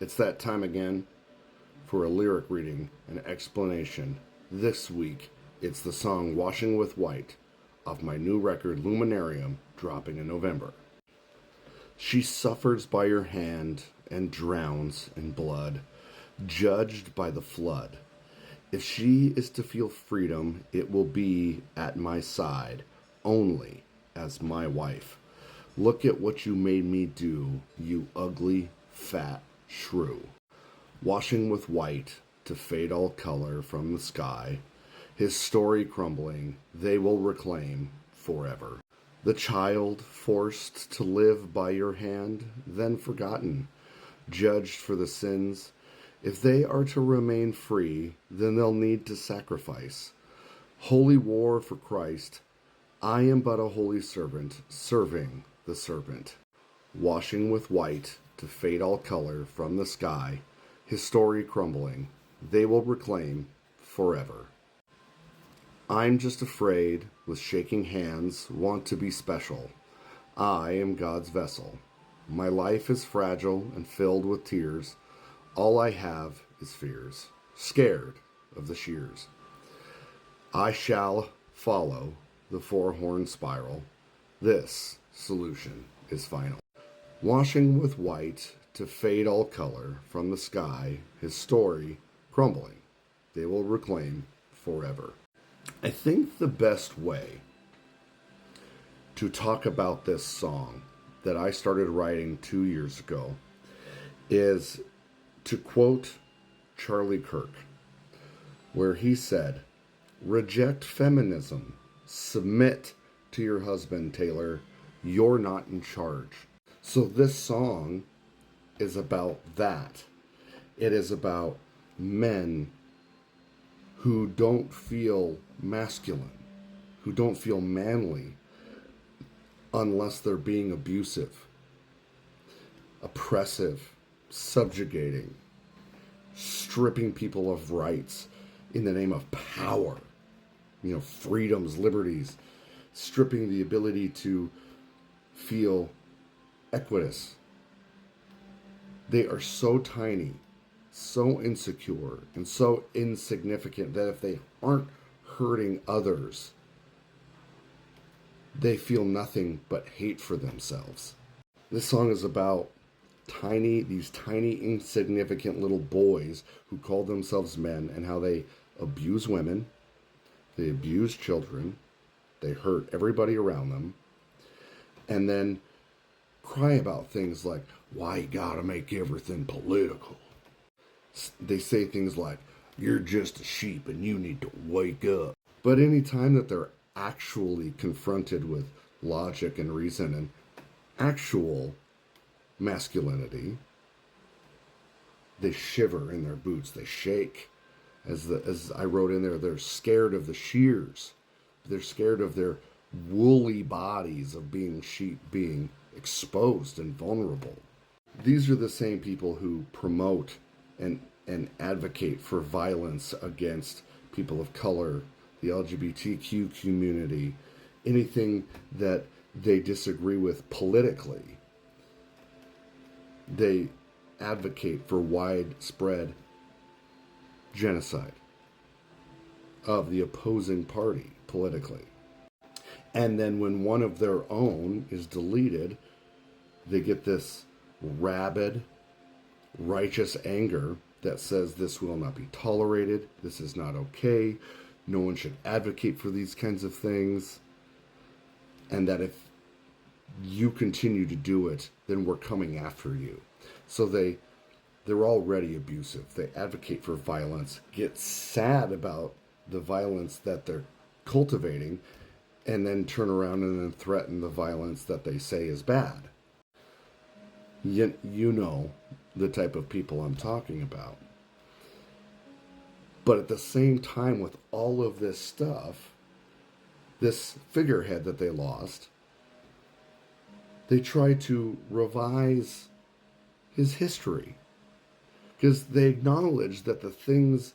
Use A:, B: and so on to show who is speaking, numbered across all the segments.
A: It's that time again for a lyric reading and explanation. This week, it's the song Washing with White off my new record Luminarium, dropping in November. She suffers by your hand and drowns in blood, judged by the flood. If she is to feel freedom, it will be at my side, only as my wife. Look at what you made me do, you ugly, fat shrew. Washing with white to fade all color from the sky, his story crumbling, they will reclaim forever. The child forced to live by your hand, then forgotten, judged for the sins. If they are to remain free, then they'll need to sacrifice. Holy war for Christ, I am but a holy servant, serving the serpent. Washing with white to fade all color from the sky, his story crumbling, they will reclaim forever. I'm just afraid, with shaking hands, want to be special. I am God's vessel. My life is fragile and filled with tears. All I have is fears, scared of the shears. I shall follow the four-horn spiral. This solution is final. Washing with white to fade all color from the sky, his story crumbling, they will reclaim forever. I think the best way to talk about this song that I started writing 2 years ago is to quote Charlie Kirk, where he said, "Reject feminism, submit to your husband, Taylor, you're not in charge." So this song is about that. It is about men who don't feel masculine, who don't feel manly unless they're being abusive, oppressive, subjugating, stripping people of rights in the name of power, freedoms, liberties, stripping the ability to feel equitous. They are so tiny, so insecure, and so insignificant that if they aren't hurting others, they feel nothing but hate for themselves. This song is about these tiny, insignificant little boys who call themselves men and how they abuse women, they abuse children, they hurt everybody around them, and then cry about things like, why you gotta make everything political? They say things like, you're just a sheep and you need to wake up. But any time that they're actually confronted with logic and reason and actual masculinity, they shiver in their boots, they shake. As I wrote in there, they're scared of the shears. They're scared of their woolly bodies of being sheep being exposed and vulnerable. These are the same people who promote and advocate for violence against people of color, the LGBTQ community, anything that they disagree with politically. They advocate for widespread genocide of the opposing party politically. And then when one of their own is deleted, they get this rabid, righteous anger that says this will not be tolerated, this is not okay, no one should advocate for these kinds of things, and that if you continue to do it, then we're coming after you. So they're already abusive. They advocate for violence, get sad about the violence that they're cultivating, and then turn around and then threaten the violence that they say is bad. You know the type of people I'm talking about. But at the same time, with all of this stuff, this figurehead that they lost, they try to revise his history. Because they acknowledge that the things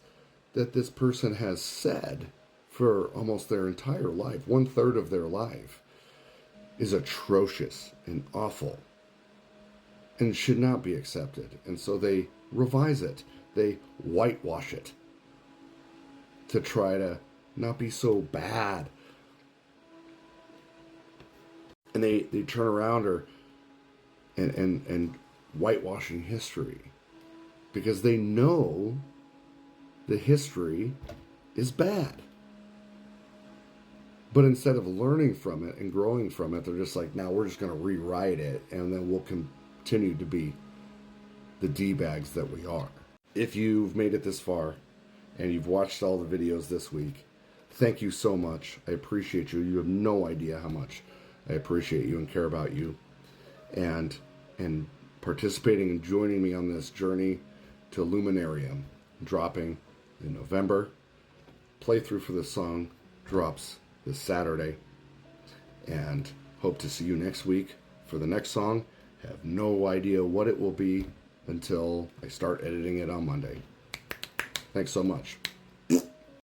A: that this person has said for almost their entire life, 1/3 of their life, is atrocious and awful. and should not be accepted. And so they revise it. They whitewash it to try to not be so bad. And they turn around and whitewashing history because they know the history is bad. But instead of learning from it and growing from it, they're just like, now we're just going to rewrite it, and then we'll continue to be the D-bags that we are. If you've made it this far and you've watched all the videos this week, thank you so much. I appreciate you. You have no idea how much I appreciate you and care about you. And participating and joining me on this journey to Luminarium, dropping in November. Playthrough for this song drops this Saturday. And hope to see you next week for the next song. Have no idea what it will be until I start editing it on Monday. Thanks so much.